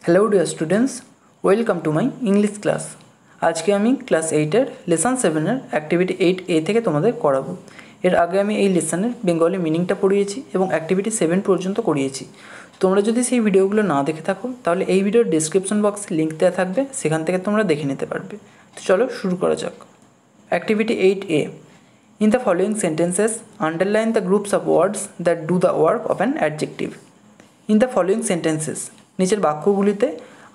Hello dear students, welcome to my English class. আজকে আমি class 8-এর lesson 7-এর activity 8A থেকে তোমাদের করাবো। এর আগে আমি এই লেসনের বেঙ্গলি মিনিংটা পড়িয়েছি এবং অ্যাক্টিভিটি 7 পর্যন্ত করিয়েছি। তোমরা যদি সেই ভিডিওগুলো না দেখে থাকো তাহলে এই ভিডিওর ডেসক্রিপশন বক্সে লিঙ্ক দেওয়া থাকবে, সেখান থেকে তোমরা দেখে নিতে পারবে। তো চলো শুরু করা যাক। Activity 8A. In the following sentences, underline the groups of words that do the work of an adjective. In the following sentences, নিচের বাক্যগুলিতে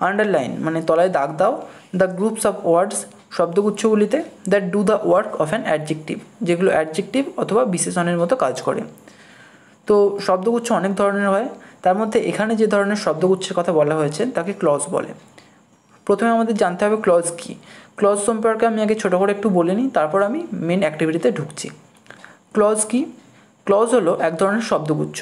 আন্ডারলাইন মানে তলায় দাগ দাও দ্য গ্রুপস অফ ওয়ার্ডস শব্দগুচ্ছগুলিতে that do the work of an adjective, যেগুলো adjective অথবা বিশেষণের মতো কাজ করে। তো শব্দগুচ্ছ অনেক ধরনের হয়, তার মধ্যে এখানে যে ধরনের শব্দগুচ্ছের কথা বলা হয়েছে তাকে ক্লজ বলে। প্রথমে আমাদের জানতে হবে ক্লজ কী। ক্লজ সম্পর্কে আমি আগে ছোটো করে একটু বলে নিই, তারপর আমি মেন অ্যাক্টিভিটিতে ঢুকছি। ক্লজ কী? ক্লজ হলো এক ধরনের শব্দগুচ্ছ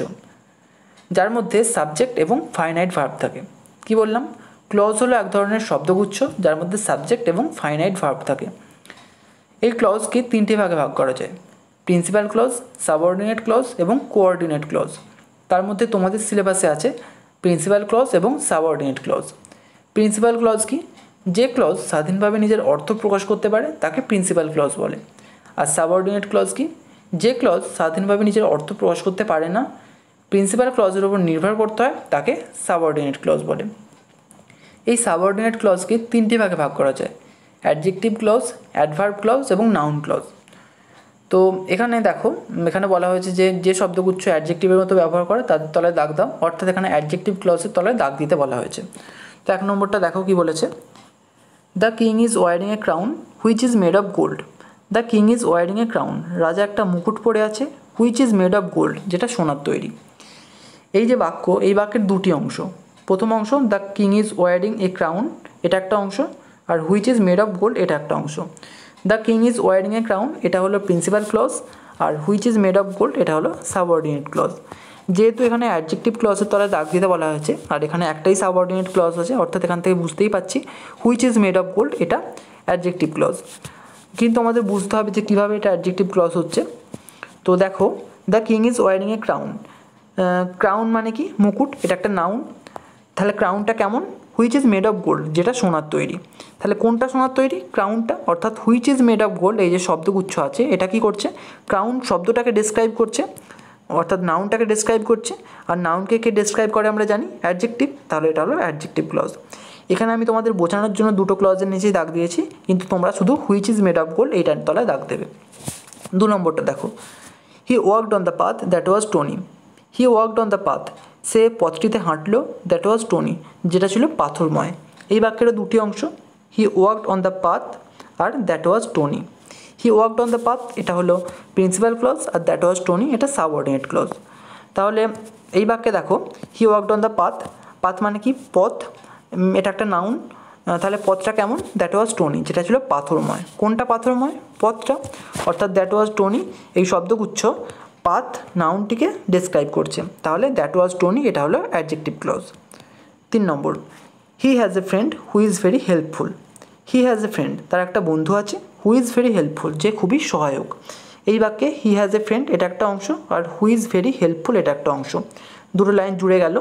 যার মধ্যে সাবজেক্ট এবং ফাইনাইট ভার্ব থাকে। কি বললাম? ক্লজ হলো এক ধরনের শব্দগুচ্ছ যার মধ্যে সাবজেক্ট এবং ফাইনাইট ভার্ব থাকে। এই ক্লজকে তিনটে ভাগে ভাগ করা যায়: প্রিন্সিপাল ক্লজ, সাবঅর্ডিনেট ক্লজ এবং কোঅর্ডিনেট ক্লজ। তার মধ্যে তোমাদের সিলেবাসে আছে প্রিন্সিপাল ক্লজ এবং সাবঅর্ডিনেট ক্লজ। প্রিন্সিপাল ক্লজ কি? যে ক্লজ স্বাধীনভাবে নিজের অর্থ প্রকাশ করতে পারে তাকে প্রিন্সিপাল ক্লজ বলে। আর সাবঅর্ডিনেট ক্লজ কি? যে ক্লজ স্বাধীনভাবে নিজের অর্থ প্রকাশ করতে পারে না, প্রিন্সিপাল ক্লজের উপর নির্ভর করতে হয়, তাকে সাবঅর্ডিনেট ক্লজ বলে। এই সাবঅর্ডিনেট ক্লজকে তিনটি ভাগে ভাগ করা যায়: অ্যাডজেক্টিভ ক্লজ, অ্যাডভার্ব ক্লজ এবং নাউন ক্লজ। তো এখানে দেখো, এখানে বলা হয়েছে যে যে শব্দগুচ্ছ অ্যাডজেক্টিভের মতো ব্যবহার করে তাদের তলায় দাগ দাও, অর্থাৎ এখানে অ্যাডজেক্টিভ ক্লজের তলায় দাগ দিতে বলা হয়েছে। তো এক নম্বরটা দেখো কি বলেছে: the king is wearing a crown which is made of gold. The king is wearing a crown, রাজা একটা মুকুট পরে আছে, which is made of gold, যেটা সোনার তৈরি। এই যে বাক্য, এই বাক্যের দুটি অংশ। প্রথম অংশ the king is wearing a crown, এটা একটা অংশ, আর which is made of gold এটা একটা অংশ। The king is wearing a crown এটা হলো প্রিন্সিপাল ক্লজ, আর which is made of gold এটা হলো সাবঅর্ডিনেট ক্লজ। যেহেতু এখানে অ্যাডজেক্টিভ ক্লজের তলায় দাগ দিতে বলা হয়েছে আর এখানে একটাই সাবঅর্ডিনেট ক্লজ আছে, অর্থাৎ এখান থেকে বুঝতেই পাচ্ছি which is made of gold এটা অ্যাডজেক্টিভ ক্লজ। কিন্তু আমাদের বুঝতে হবে যে কীভাবে এটা অ্যাডজেক্টিভ ক্লজ হচ্ছে। তো দেখো, the king is wearing a crown, crown মানে কি? মুকুট, এটা একটা নাউন। তাহলে ক্রাউনটা কেমন? Which is made of gold, যেটা সোনার তৈরি। তাহলে কোনটা সোনার তৈরি? ক্রাউনটা। অর্থাৎ which is made of gold, এই যে শব্দগুচ্ছ আছে এটা কি করছে? ক্রাউন শব্দটাকে ডেসক্রাইব করছে, অর্থাৎ নাউনটাকে ডেসক্রাইব করছে। আর নাউনকে কে ডেসক্রাইব করে আমরা জানি? অ্যাডজেক্টিভ। তাহলে এটা হলো অ্যাডজেক্টিভ ক্লজ। এখানে আমি তোমাদের বোঝানোর জন্য দুটো ক্লজের নিচেই দাগ দিয়েছি, কিন্তু তোমরা শুধু which is made of gold এইটার তলায় দাগ দেবে। 2 নম্বরটা দেখো, he walked on the path that was stony. He walked on the path, সে পথটিতে হাঁটলো, দ্যাট ওয়াজ স্টোনি, যেটা ছিল পাথরময়। এই বাক্যের দুটি অংশ, he walked on the path আর that was stony. He walked on the path এটা হলো প্রিন্সিপাল ক্লজ, আর দ্যাট ওয়াজ স্টোনি এটা সাবঅর্ডিনেট ক্লজ। তাহলে এই বাক্যে দেখো, he walked on the path, path মানে কি? পথ, এটা একটা নাউন। তাহলে পথটা কেমন? দ্যাট ওয়াজ স্টোনি, যেটা ছিল পাথরময়। কোনটা পাথরময়? পথটা। অর্থাৎ দ্যাট ওয়াজ স্টোনি এই শব্দগুচ্ছ পাথ নাউনটিকে ডেসক্রাইব করছে, তাহলে দ্যাট ওয়াজ স্টোনি এটা হলো adjective clause. 3 number, he has a friend who is very helpful. He has a friend, তার একটা বন্ধু আছে, হু ইজ ভেরি হেল্পফুল, যে খুবই সহায়ক। এই বাক্যে হি হ্যাজ এ ফ্রেন্ড এটা একটা অংশ, আর হু ইজ ভেরি হেল্পফুল এটা একটা অংশ। দুটো লাইন জুড়ে গেল।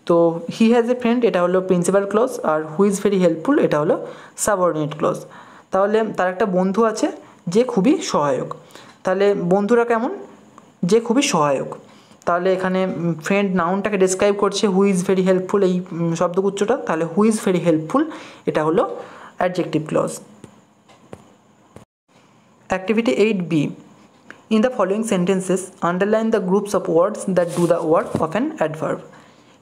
তো হি হ্যাজ এ ফ্রেন্ড এটা হলো প্রিন্সিপাল ক্লজ, আর হু ইজ ভেরি হেল্পফুল এটা হলো সাবঅর্ডিনেট ক্লজ। তাহলে তার একটা বন্ধু আছে যে খুবই সহায়ক। তাহলে বন্ধুরা কেমন? যে খুবই সহায়ক। তাহলে এখানে ফ্রেন্ড নাউনটাকে ডেসক্রাইব করছে, হু ইজ ভেরি হেল্পফুল এই শব্দগুচ্ছটা, তাহলে হু ইজ ভেরি হেল্পফুল এটা হলো adjective clause. Activity 8B. In the following sentences, underline the groups of words that do the work of an adverb.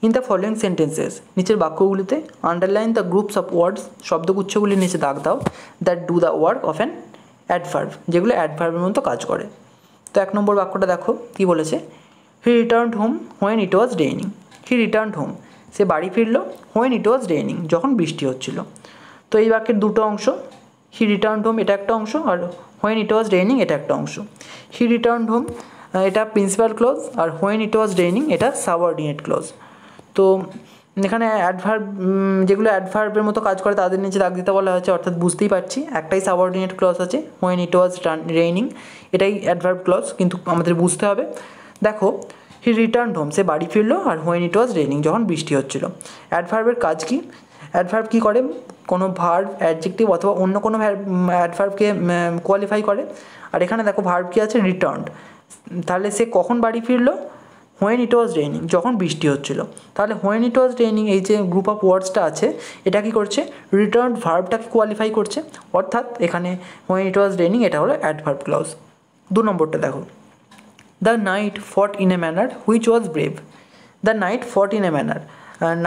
In the following sentences, নিচের বাক্যগুলিতে underline the groups of words শব্দগুচ্ছগুলির নিচে দাগ দাও that do the work of an adverb, যেগুলো অ্যাডভার্বের মতো কাজ করে। তো 1 নম্বর বাক্যটা দেখো কি বলেছে: he returned home when it was raining. He returned home, সে বাড়ি ফিরল, হোয়েন ইট ওয়াজ রেইনিং, যখন বৃষ্টি হচ্ছিল। তো এই বাক্যের দুটো অংশ, হি রিটার্নড হোম এটা একটা অংশ, আর হোয়েন ইট ওয়াজ রেইনিং এটা একটা অংশ। হি রিটার্নড হোম এটা প্রিন্সিপাল ক্লজ, আর হোয়েন ইট ওয়াজ রেইনিং এটা সাবঅর্ডিনেট ক্লজ। তো এখানে অ্যাডভার্ব, যেগুলো অ্যাডভার্বের মতো কাজ করে তাদের নিচে দাগ দিতে বলা হয়েছে, অর্থাৎ বুঝতেই পারছি একটাই সাবঅর্ডিনেট ক্লজ আছে, হোয়েন ইট ওয়াজ রেইনিং এটাই অ্যাডভার্ব ক্লজ, কিন্তু আমাদের বুঝতে হবে। দেখো, হি রিটার্ন হোম, সে বাড়ি ফিরলো। আর হোয়েন ইট ওয়াজ রেনিং, যখন বৃষ্টি হচ্ছিল। অ্যাডভার্বের কাজ কি? অ্যাডভার্ব কী করে? কোনো ভার্ব, অ্যাডজেক্টিভ অথবা অন্য কোনো অ্যাডভার্বকে কোয়ালিফাই করে। আর এখানে দেখো ভার্ব কী আছে? রিটার্নড। তাহলে সে কখন বাড়ি ফিরলো? হোয়েন ইট ওয়াজ রেইনিং, যখন বৃষ্টি হচ্ছিল। তাহলে হোয়েন ইট ওয়াজ রেইনিং, এই যে গ্রুপ অফ ওয়ার্ডসটা আছে, এটা কি করছে? রিটার্ন ভার্বটাকে কোয়ালিফাই করছে। অর্থাৎ এখানে হোয়েন ইট ওয়াজ রেইনিং এটা হলো অ্যাডভার্ব ক্লজ। 2 নম্বরটা দেখো, the knight fought in a manner which was brave. The knight fought in a manner,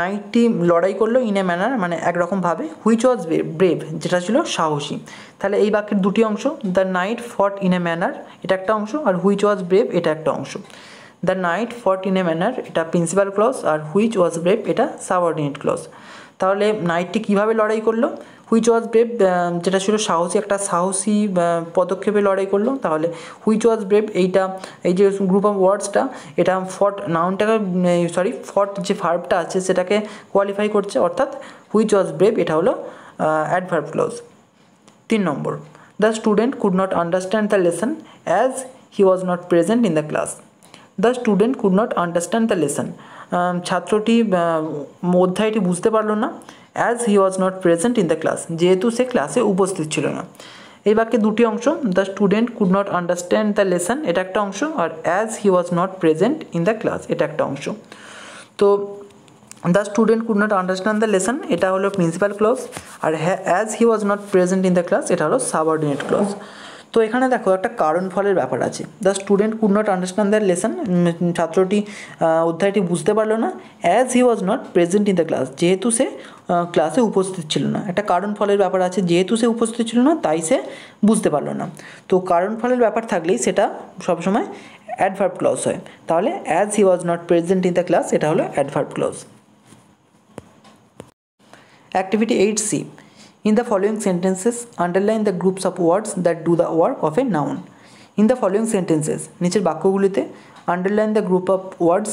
নাইটটি লড়াই করলো, ইন এ ম্যানার মানে একরকমভাবে, হুইচ ওয়াজ ব্রেভ যেটা ছিল সাহসী। তাহলে এই বাক্যের দুটি অংশ, the knight fought in a manner এটা একটা অংশ, আর হুইচ ওয়াজ ব্রেভ এটা একটা অংশ। The knight fought in a manner এটা প্রিন্সিপাল ক্লজ, আর হুইচ ওয়াজ ব্রেভ এটা সাবঅর্ডিনেট ক্লজ। তাহলে নাইটটি কীভাবে লড়াই করলো? হুইচ ওয়াজ ব্রেভ যেটা ছিল সাহসী, একটা সাহসী পদক্ষেপে লড়াই করলো। তাহলে হুইচ ওয়াজ ব্রেভ এইটা, এই যে গ্রুপ অফ ওয়ার্ডসটা, এটা ফট নাউনটাকে ফট যে ভার্বটা আছে সেটাকে কোয়ালিফাই করছে। অর্থাৎ হুইচ ওয়াজ ব্রেভ এটা হলো adverb clause. 3 number, the student could not understand the lesson as he was not present in the class. The student could not understand the lesson, ছাত্রটি অধ্যায়টি বুঝতে পারলো না। As he was not present in the class, যেহেতু সে ক্লাসে উপস্থিত ছিল না। এই বাক্যে দুটি অংশ, the student could not understand the lesson এটা একটা অংশ, আর as he was not present in the class এটা একটা অংশ। তো the student could not understand the lesson এটা হলো প্রিন্সিপাল ক্লজ, আর as he was not present in the class এটা হলো সাবঅর্ডিনেট ক্লজ। তো এখানে দেখো একটা কারণ ফলের ব্যাপার আছে। The student could not understand the lesson, ছাত্রটি অধ্যায়টি বুঝতে পারলো না। As he was not present in the class, যেহেতু সে ক্লাসে উপস্থিত ছিল না। একটা কারণ ফলের ব্যাপার আছে, যেহেতু সে উপস্থিত ছিল না তাই সে বুঝতে পারলো না। তো কারণ ফলের ব্যাপার থাকলেই সেটা সবসময় অ্যাডভার্ব ক্লজ হয়। তাহলে as he was not present in the class এটা হলো adverb clause. Activity 8C. In the following sentences, underline the groups of words that do the work of a noun. In the following sentences, নিচের বাক্যগুলিতে underline the group of words,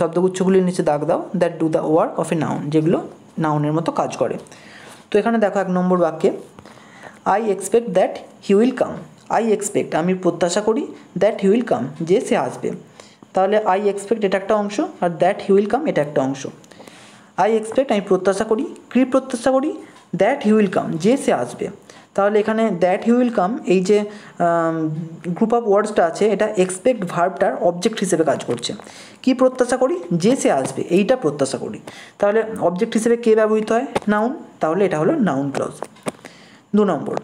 শব্দগুচ্ছগুলির নিচে দাগ দাও, that do the work of a noun, যেগুলো নাউনের মতো কাজ করে। তো এখানে দেখো 1 নম্বর বাক্যে, I expect that he will come. I expect আমি প্রত্যাশা করি, that he will come যে সে আসবে। তাহলে I expect এটা একটা অংশ, আর that he will come এটা একটা অংশ। আই এক্সপেক্ট আমি প্রত্যাশা করি, কী প্রত্যাশা করি? দ্যাট হি উইল কাম যে সে আসবে। তাহলে এখানে দ্যাট হি উইল কাম এই যে গ্রুপ অফ ওয়ার্ডসটা আছে, এটা এক্সপেক্ট ভার্বটার অবজেক্ট হিসেবে কাজ করছে। কি প্রত্যাশা করি? যে সে আসবে, এইটা প্রত্যাশা করি। তাহলে অবজেক্ট হিসেবে কে ব্যবহৃত হয়? নাউন। তাহলে এটা হলো নাউন ক্লজ। 2 নম্বর,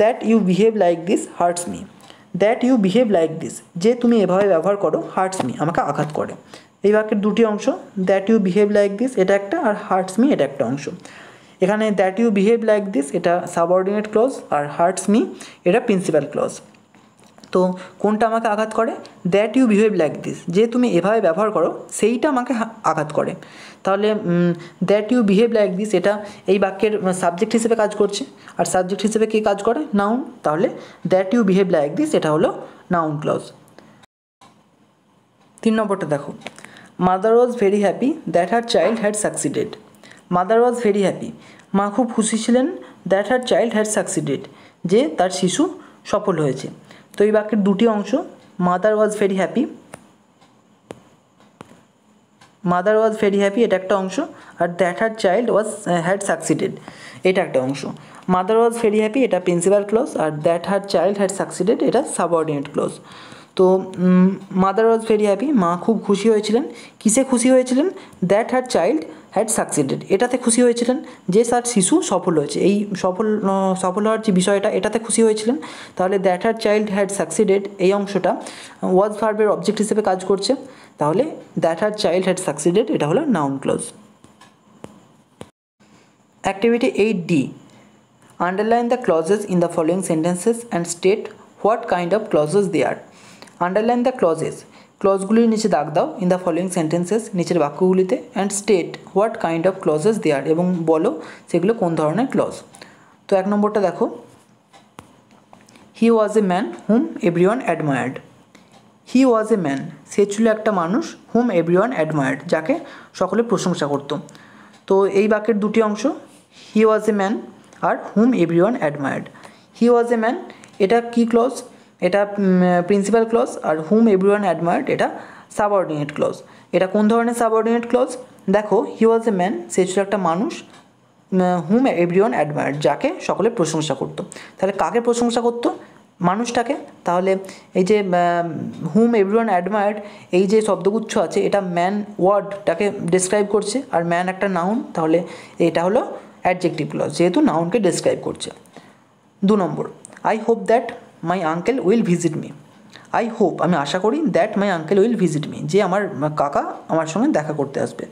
that you behave like this hurts me. That you behave like this, যে তুমি এভাবে ব্যবহার করো, হার্টস মি আমাকে আঘাত করে। এই বাক্যের দুটি অংশ, that you behave like this এটা একটা, আর হার্টস মি এটা একটা অংশ। এখানে that you behave like this এটা সাবঅর্ডিনেট ক্লজ, আর হার্টস মি এটা প্রিন্সিপাল ক্লজ। তো কোনটা আমাকে আঘাত করে? That you behave like this, যে তুমি এভাবে ব্যবহার করো সেইটা আমাকে আঘাত করে। তাহলে that you behave like this এটা এই বাক্যের সাবজেক্ট হিসেবে কাজ করছে, আর সাবজেক্ট হিসেবে কে কাজ করে? নাউন। তাহলে that you behave like this এটা হলো নাউন ক্লজ। 3 নম্বরটা দেখো, mother was very happy that her child had succeeded. Mother was very happy, মা খুব খুশি ছিলেন, that her child had succeeded যে তার শিশু সফল হয়েছে। তো এই বাক্যের দুটি অংশ, mother was very happy, mother was very happy এটা একটা অংশ, আর that her child was had succeeded এটা একটা অংশ। মাদার ওয়াজ ভেরি হ্যাপি এটা প্রিন্সিপাল ক্লজ, আর that her child had succeeded এটা সাবঅর্ডিনেট ক্লজ। তো মাদার ওয়াজ ভেরি হ্যাপি, মা খুব খুশি হয়েছিলেন। কিসে খুশি হয়েছিলেন? That her child had succeeded এটাতে খুশি হয়েছিলেন, যে তার শিশু সফল হয়েছে। এই সফল হওয়ার যে বিষয়টা এটাতে খুশি হয়েছিলেন। তাহলে that her child had succeeded এই অংশটা ওয়াজ ভার্বের অবজেক্ট হিসেবে কাজ করছে। তাহলে that her child had succeeded এটা হলো noun clause. Activity 8D. Underline the clauses in the following sentences and state what kind of clauses they are. Underline the clauses, ক্লজগুলির নিচে দাগ দাও, ইন দ্য ফলোয়িং সেন্টেন্সেস নিচের বাক্যগুলিতে, and state what kind of clauses they are, এবং বলো সেগুলো কোন ধরনের ক্লজ। তো 1 নম্বরটা দেখো, he was a man whom everyone admired. He was a man সে ছিল একটা মানুষ, হুম এভরিওয়ান অ্যাডমায়ার্ড যাকে সকলে প্রশংসা করত। তো এই বাক্যের দুটি অংশ, হি ওয়াজ এ ম্যান আর whom everyone admired. He was a man এটা কি ক্লজ? এটা প্রিন্সিপাল ক্লজ, আর হুম এভরিওয়ান অ্যাডমায়ার্ড এটা সাবঅর্ডিনেট ক্লজ। এটা কোন ধরনের সাবঅর্ডিনেট ক্লজ? দেখো, হি ওয়াজ এ ম্যান, সে ছিল একটা মানুষ, হুম এভরিওয়ান অ্যাডমায়ার্ড, যাকে সকলে প্রশংসা করতো। তাহলে কাকে প্রশংসা করতো? মানুষটাকে। তাহলে এই যে হুম এভরিওয়ান অ্যাডমায়ার্ড, এই যে শব্দগুচ্ছ আছে এটা ম্যান ওয়ার্ডটাকে ডিসক্রাইব করছে, আর ম্যান একটা নাউন, তাহলে এটা হলো অ্যাডজেক্টিভ ক্লজ, যেহেতু নাউনকে ডিসক্রাইব করছে। 2 number, I hope that my uncle will visit me. I hope, আমি আশা করি, that my uncle will visit me, যে আমার কাকা আমার সঙ্গে দেখা করতে আসবে।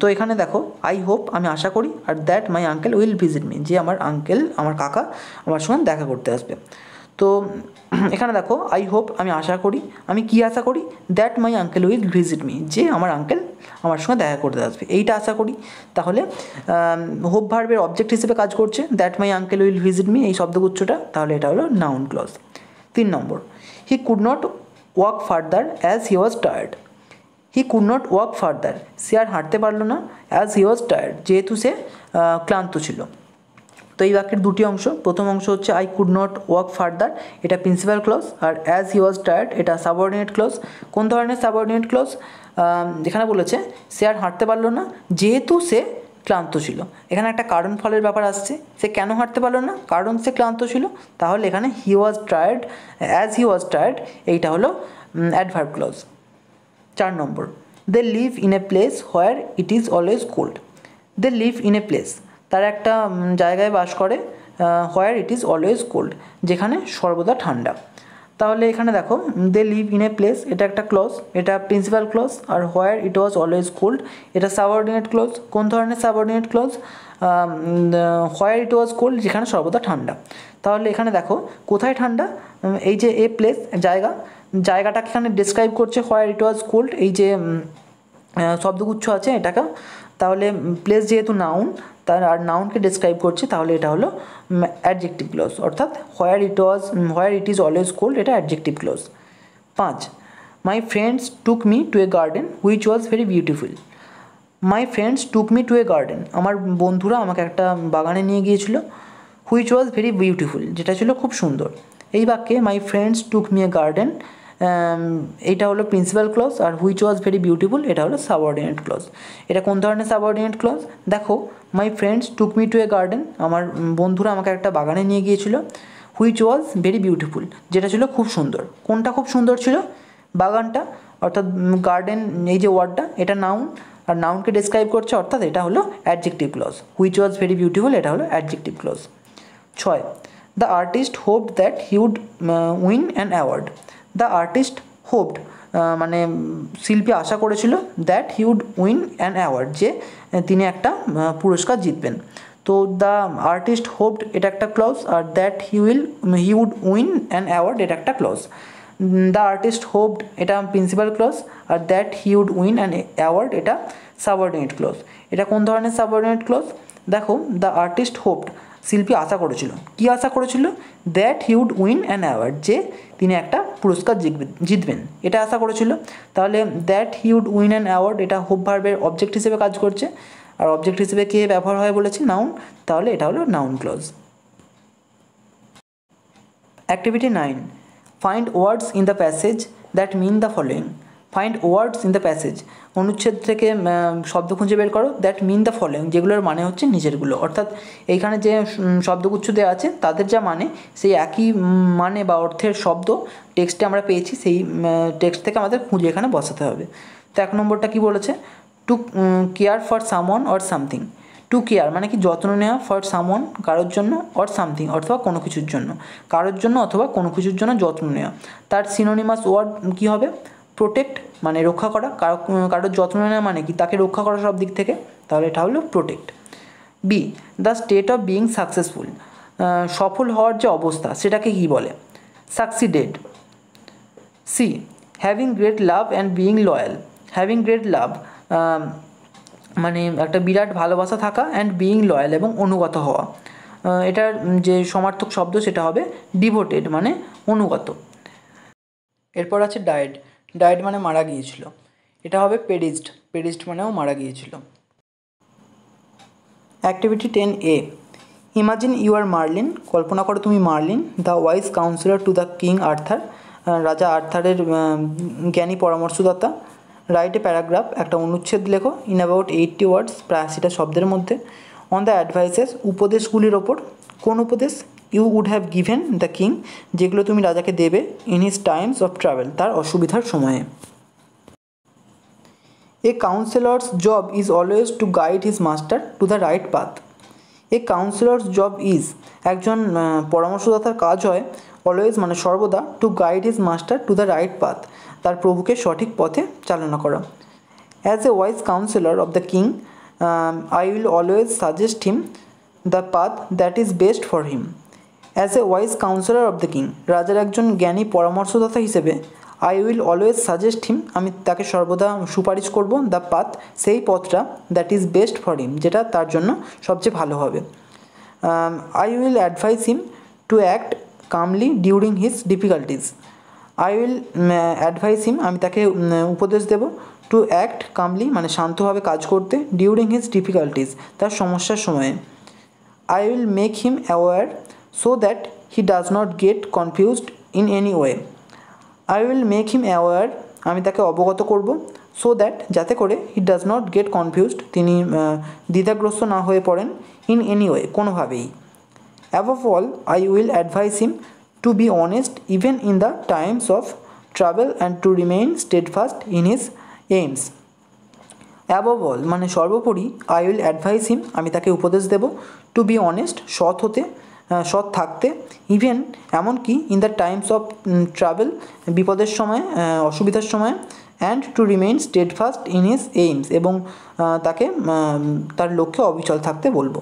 তো এখানে দেখো, আই হোপ আমি আশা করি, আর that my uncle will visit me, যে আমার কাকা আমার সঙ্গে দেখা করতে আসবে। তো এখানে দেখো, আই হোপ আমি আশা করি, আমি কি আশা করি? That my uncle will visit me, যে আমার আঙ্কেল আমার সঙ্গে দেখা করতে আসবে, এইটা আশা করি। তাহলে হোপ ভার্বের অবজেক্ট হিসেবে কাজ করছে that my uncle will visit me, এই শব্দগুচ্ছটা, তাহলে এটা হলো noun clause. 3 number, he could not walk further as he was tired. He could not walk further, সে আর হাঁটতে পারলো না, অ্যাজ হি ওয়াজ টায়ার্ড, যেহেতু সে ক্লান্ত ছিল। তো এই বাক্যের দুটি অংশ, প্রথম অংশ হচ্ছে I could not walk further, এটা প্রিন্সিপাল ক্লজ, আর অ্যাজ হি ওয়াজ টায়ার্ড এটা সাবঅর্ডিনেট ক্লজ। কোন ধরনের সাবঅর্ডিনেট ক্লজ? যেখানে বলেছে সে আর হাঁটতে পারলো না যেহেতু সে ক্লান্ত ছিল। এখানে একটা কারণ ফলের ব্যাপার আসছে, সে কেন হাঁটতে পারলো না? কারণ সে ক্লান্ত ছিল। তাহলে এখানে he was tired, as he was tired, এইটা হলো adverb clause. 4 number, they live in a place where it is always cold. They live in a place, তারা একটা জায়গায় বাস করে, where it is always cold, যেখানে সর্বদা ঠান্ডা। তাহলে এখানে দেখো, they live in a place, এটা একটা ক্লজ, এটা প্রিন্সিপাল ক্লজ, আর where it was always cold এটা সাবঅর্ডিনেট ক্লজ। কোন ধরনের subordinate clause? Where it was cold, যেখানে সর্বদা ঠান্ডা। তাহলে এখানে দেখো, কোথায় ঠান্ডা? এই যে এ প্লেস, জায়গাটাকে এখানে ডিসক্রাইব করছে হোয়ার ইট ওয়াজ কোল্ড, এই যে শব্দগুচ্ছ আছে এটাকে। তাহলে প্লেস যেহেতু নাউন, তার আর নাউনকে ডিসক্রাইব করছে, তাহলে এটা হলো অ্যাডজেক্টিভ ক্লজ, অর্থাৎ where it is always cold এটা adjective clause. 5, my friends took me to a garden which was very beautiful. My friends took me to a garden, আমার বন্ধুরা আমাকে একটা বাগানে নিয়ে গিয়েছিল, হুইচ ওয়াজ ভেরি বিউটিফুল, যেটা ছিল খুব সুন্দর। এই বাক্যে my friends took me a garden, এইটা হলো প্রিন্সিপাল ক্লজ, আর হুইচ ওয়াজ ভেরি বিউটিফুল এটা হলো সাবঅর্ডিনেট ক্লজ। এটা কোন ধরনের সাবঅর্ডিনেট ক্লজ? দেখো, মাই friends took me to a garden, আমার বন্ধুরা আমাকে একটা বাগানে নিয়ে গিয়েছিল, হুইচ ওয়াজ ভেরি বিউটিফুল, যেটা ছিল খুব সুন্দর। কোনটা খুব সুন্দর ছিল? বাগানটা, অর্থাৎ গার্ডেন এই যে ওয়ার্ডটা এটা নাউন, আর নাউনকে ডিসক্রাইব করছে, অর্থাৎ এটা হলো adjective clause. Which was very beautiful এটা হলো adjective clause. 6, the artist hoped that he would win an award. The artist hoped, মানে শিল্পী আশা করেছিল, that he would win an award, যে তিনি একটা পুরস্কার জিতবেন। তো দ্য আর্টিস্ট হোপড এটা একটা ক্লজ, আর that he would win an award এটা একটা ক্লজ। দ্য আর্টিস্ট হোপড এটা প্রিন্সিপাল ক্লজ, আর that he would win an award এটা সাবঅর্ডিনেট ক্লজ। এটা কোন ধরনের সাবঅর্ডিনেট ক্লজ? দেখো, দ্য আর্টিস্ট হোপড, শিল্পী আশা করেছিল, কি আশা করেছিল? That he would win an award, যে তিনি একটা পুরস্কার জিতবেন, এটা আশা করেছিল। তাহলে that he would win an award এটা হোপ ভার্বের অবজেক্ট হিসেবে কাজ করছে, আর অবজেক্ট হিসেবে কে ব্যবহার হয় বলেছি? নাউন, তাহলে এটা হলো noun clause. Activity 9, find words in the passage that mean the following. Find words in the passage, অনুচ্ছেদ থেকে শব্দ খুঁজে বের করো, দ্যাট মিন দ্য ফলোয়িং, যেগুলোর মানে হচ্ছে নিচেরগুলো। অর্থাৎ এইখানে যে শব্দগুচ্ছ দেওয়া আছে তাদের যা মানে, সেই একই মানে বা অর্থের শব্দ টেক্সটে আমরা পেয়েছি, সেই টেক্সট থেকে আমাদের খুঁজে এখানে বসাতে হবে। তো 1 নম্বরটা কী বলেছে? To care for someone or something. To care মানে কি? যত্ন নেওয়া, ফর সামওয়ান কারোর জন্য, অর সামথিং অথবা কোনো কিছুর জন্য, কারোর জন্য অথবা কোনো কিছুর জন্য যত্ন নেওয়া। তার সিনোনিমাস ওয়ার্ড কী হবে? প্রোটেক্ট, মানে রক্ষা করা। কারোর যত্ন নেওয়া মানে কি? তাকে রক্ষা করা সব দিক থেকে, তাহলে এটা হলো protect. B, the state of being successful, সফল হওয়ার যে অবস্থা সেটাকে কী বলে? Succeeded. C, having great love and being loyal. Having great love মানে একটা বিরাট ভালোবাসা থাকা, অ্যান্ড বিইং লয়াল এবং অনুগত হওয়া। এটার যে সমার্থক শব্দ সেটা হবে ডিভোটেড, মানে অনুগত। এরপর আছে ডায়েড। ডায়েড মানে মারা গিয়েছিল, এটা হবে পেরিজড। পেরিজড মানেও মারা গিয়েছিল। Activity 10A, imagine you are Merlin. কল্পনা করো তুমি Merlin, the wise counsellor to the king Arthur. রাজা আর্থারের জ্ঞানী পরামর্শদাতা। রাইট এ প্যারাগ্রাফ, একটা অনুচ্ছেদ লেখো ইন অ্যাবাউট 80 ওয়ার্ডস, প্রায় 80টা শব্দের মধ্যে, অন দ্য অ্যাডভাইসেস, উপদেশগুলির ওপর। কোন উপদেশ? You would have given the king, যেগুলো তুমি রাজাকে দেবে, in his times of travail, তার অসুবিধার সময়ে। A counsellor's job is always to guide his master to the right path. A counsellor's job is, একজন পরামর্শদাতার কাজ হয়, অলওয়েজ মানে সর্বদা, to guide his master to the right path, তার প্রভুকে সঠিক পথে চালনা করা। As a wise counsellor of the king, I will always suggest him the path that is best for him. As a wise counsellor of the king, রাজার একজন জ্ঞানী পরামর্শদাতা হিসেবে, I will always suggest him, আমি তাকে সর্বদা সুপারিশ করব, দ্য পাথ, সেই পথটা, that is best for him, যেটা তার জন্য সবচেয়ে ভালো হবে। I will advise him to act calmly during his difficulties. I will advise him, আমি তাকে উপদেশ দেব, টু অ্যাক্ট কামলি মানে শান্তভাবে কাজ করতে, ডিউরিং হিজ ডিফিকাল্টিজ, তার সমস্যার সময়ে। I will make him aware so that he does not get confused in any way. I will make him aware, আমি তাকে অবগত করব, সো দ্যাট, যাতে করে, he does not get confused, তিনি দ্বিধাগ্রস্ত না হয়ে পড়েন, ইন এনি ওয়ে, কোনোভাবেই। Above all, I will advise him to be honest even in the times of travail and to remain steadfast in his aims. Above all মানে সর্বোপরি, I will advise him, আমি তাকে উপদেশ দেব, two be honest, সৎ হতে, সৎ থাকতে, even এমনকি, in the times of travail, বিপদের সময়, অসুবিধার সময়, and to remain steadfast in his aims, এবং তাকে তার লক্ষ্যে অবিচল থাকতে বলবো।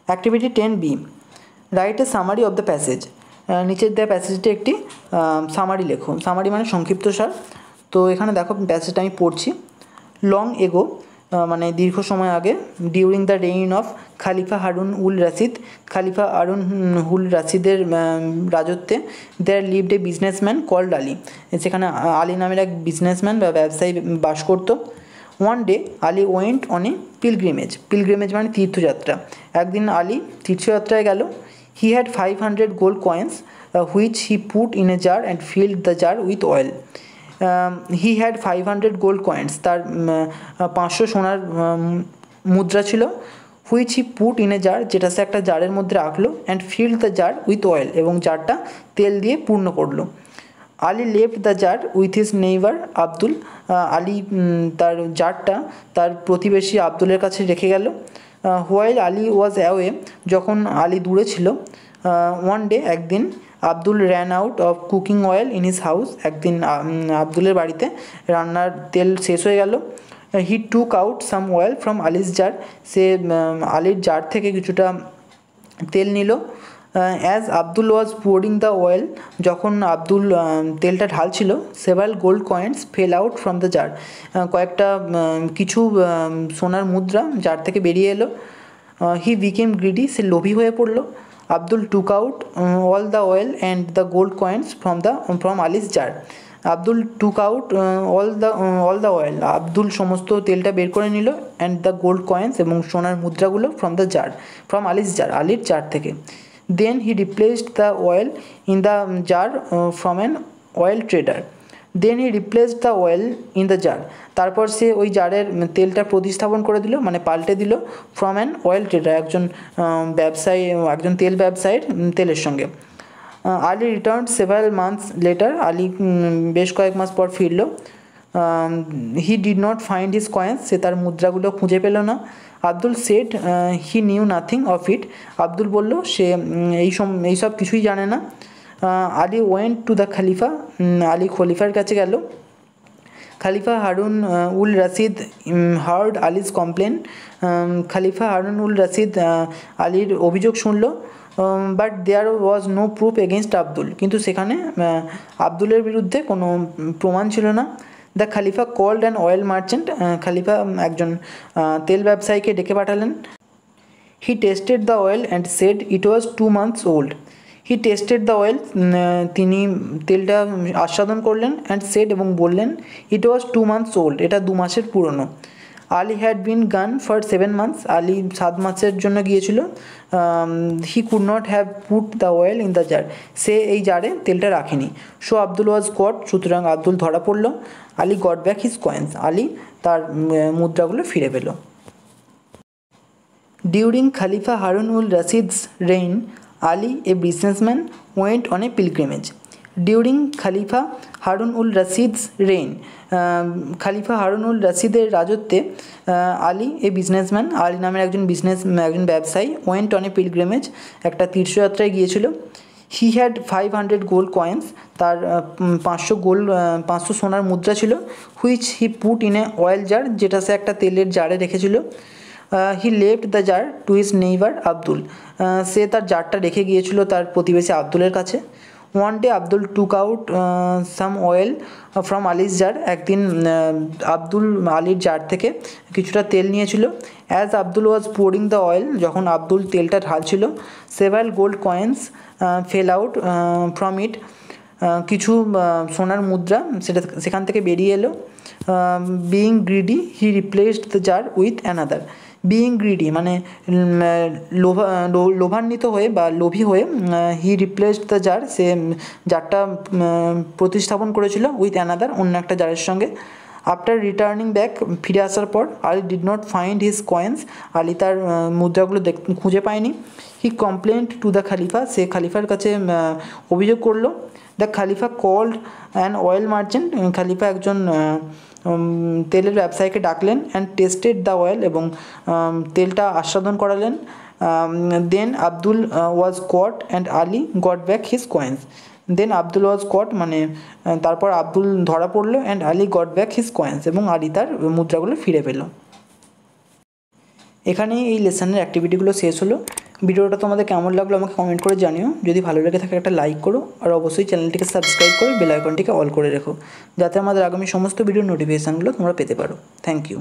Activity 10B, write a summary of the passage. নিচের দেওয়া প্যাসেজটি একটি সামারি লেখো। সামারি মানে সংক্ষিপ্তসার। তো এখানে দেখো প্যাসেজটা আমি পড়ছি। লং এগো মানে দীর্ঘ সময় আগে, ডিউরিং দ্য রেইন অফ খালিফা হারুন উল রাশিদ, খালিফা হারুন উল রাশিদের রাজত্বে, there lived a businessman called Ali, সেখানে আলী নামের এক বিজনেসম্যান বা ব্যবসায়ী বাস করত। One day Ali went on a pilgrimage, pilgrimage মানে তীর্থযাত্রা। একদিন আলী তীর্থযাত্রায় গেল। He had 500 gold coins which he put in a jar and filled the jar with oil. He had 500 gold coins, তার 500 সোনার মুদ্রা ছিল। Which he put in a jar, যেটা সে একটা জারের মধ্যে রাখলো, and filled the jar with oil, এবং জারটা তেল দিয়ে পূর্ণ করলো। Ali left the jar with his neighbour Abdul, Ali তার জারটা তার প্রতিবেশী আব্দুলের কাছে রেখে গেল। হোয়াইল আলী ওয়াজ অ্যাওয়ে, যখন আলী দূরে ছিল। ওয়ান ডে, একদিন, Abdul ran out of cooking oil in his house, একদিন আব্দুলের বাড়িতে রান্নার তেল শেষ হয়ে গেল। He took out some oil from Ali's jar, সে আলীর জার থেকে কিছুটা তেল নিল। As Abdul was pouring the oil, যখন আব্দুল তেলটা ঢালছিল, several gold coins fell out from the jar, কয়েকটা কিছু সোনার মুদ্রা জার থেকে বেরিয়ে এলো। হি বিকেম গ্রিডি, সে লোভী হয়ে পড়লো। Abdul took out all the oil and the gold coins from Ali's jar, Abdul took out all the oil, Abdul সমস্ত তেলটা বের করে নিল, অ্যান্ড দ্য গোল্ড কয়েন্স, এবং সোনার মুদ্রাগুলো from the jar, from Ali's jar, আলির জার থেকে। Then he replaced the oil in the jar from an oil trader. Then he replaced the oil in the jar, তারপর সে ওই জারের তেলটা প্রতিস্থাপন করে দিল, মানে পাল্টে দিল, ফ্রম অ্যান অয়েল ট্রেডার, একজন ব্যবসায়ী, একজন তেল ব্যবসায়ীর তেলের সঙ্গে। Ali return several months later, Ali বেশ কয়েক মাস পর ফিরল। He did not find his coins, সে তার মুদ্রাগুলো খুঁজে পেল না। Abdul said he knew nothing of it, Abdul বলল সে এইসব কিছুই জানে না। আলী ওয়েন্ট টু দ্য খালিফা, আলী খলিফার কাছে গেল। Khalifa Harun ul Rashid heard Ali's complain, Khalifa Harun ul Rashid আলীর অভিযোগ শুনল। But there was no proof against Abdul, কিন্তু সেখানে আব্দুলের বিরুদ্ধে কোনো প্রমাণ ছিল না। দ্য খালিফা কল্ড অ্যান অয়েল মার্চেন্ট, খালিফা একজন তেল ব্যবসায়ীকে ডেকে পাঠালেন। He tested the oil and said it was 2 months old. He tested the oil, তিনি তেলটা আস্বাদন করলেন, অ্যান্ড সেড, এবং বললেন, ইট ওয়াজ 2 months ওল্ড, এটা 2 মাসের পুরনো। আলি হ্যাড বিন গান ফর 7 months, আলি 7 মাসের জন্য গিয়েছিল। He could not have put the oil in the jar, সে এই জারে তেলটা রাখেনি। সো আব্দুল ওয়াজ কট, সুতরাং আব্দুল ধরা পড়ল। আলি goat back his coins, Ali তার মুদ্রাগুলো ফিরে পেল। ডিউরিং খালিফা Harun ul রশিদ's reign, Ali, a businessman, went on a pilgrimage. During খালিফা হারুন উল রশিদ's reign, খালিফা হারুন উল রশিদের রাজত্বে আলী এ বিজনেসম্যান, আলী নামের একজন ব্যবসায়ী, ওয়েন্ট অন এ পিলগ্রিমেজ, একটা তীর্থযাত্রায় গিয়েছিল। হি হ্যাড 500 গোল্ড কয়েন্স, তার 500 সোনার মুদ্রা ছিল। Which he put in a oil jar, যেটা সে একটা তেলের জারে রেখেছিল। He left the jar to his neighbour Abdul, সে তার জারটা রেখে গিয়েছিল তার প্রতিবেশী আব্দুলের কাছে। One day Abdul took out some oil from Ali's jar, একদিন আব্দুল আলীর জার থেকে কিছুটা তেল নিয়েছিল। As Abdul was pouring the oil, যখন আব্দুল তেলটা ঢালছিল, several gold coins fell out from it, কিছু সোনার মুদ্রা সেখান থেকে বেরিয়ে এলো। Being greedy he replaced the jar with another, being greedy মানে লোভান্বিত হয়ে বা লোভী হয়ে, হি রিপ্লেসড দ্য জার, সে জারটা প্রতিস্থাপন করেছিল উইথ অ্যানাদার, অন্য একটা জারের সঙ্গে। আফটার রিটার্নিং ব্যাক, ফিরে আসার পর, Ali did not find his coins, Ali তার মুদ্রাগুলো খুঁজে পায়নি। হি কমপ্লেন্ট টু দ্য খালিফা, সে খালিফার কাছে অভিযোগ করলো। দ্য খালিফা কল্ড অ্যান অয়েল মার্চেন্ট, খালিফা একজন তেলের ব্যবসায়ীকে ডাকলেন। অ্যান্ড টেস্টেড দ্য অয়েল, এবং তেলটা আস্বাদন করালেন। Then Abdul was caught and Ali got back his coins, then Abdul was caught মানে তারপর আব্দুল ধরা পড়লো, and Ali got back his coins, এবং আলী তার মুদ্রাগুলো ফিরে পেল। এখানেই এই লেসনের অ্যাক্টিভিটিগুলো শেষ হলো। ভিডিওটা তোমাদের কেমন লাগলো আমাকে কমেন্ট করে জানিও। যদি ভালো লেগে থাকে একটা লাইক করো, আর অবশ্যই চ্যানেলটিকে সাবস্ক্রাইব করে বেল আইকনটিকে অল করে রেখো, যাতে আমাদের আগামী সমস্ত ভিডিওর নোটিফিকেশানগুলো তোমরা পেতে পারো। Thank you.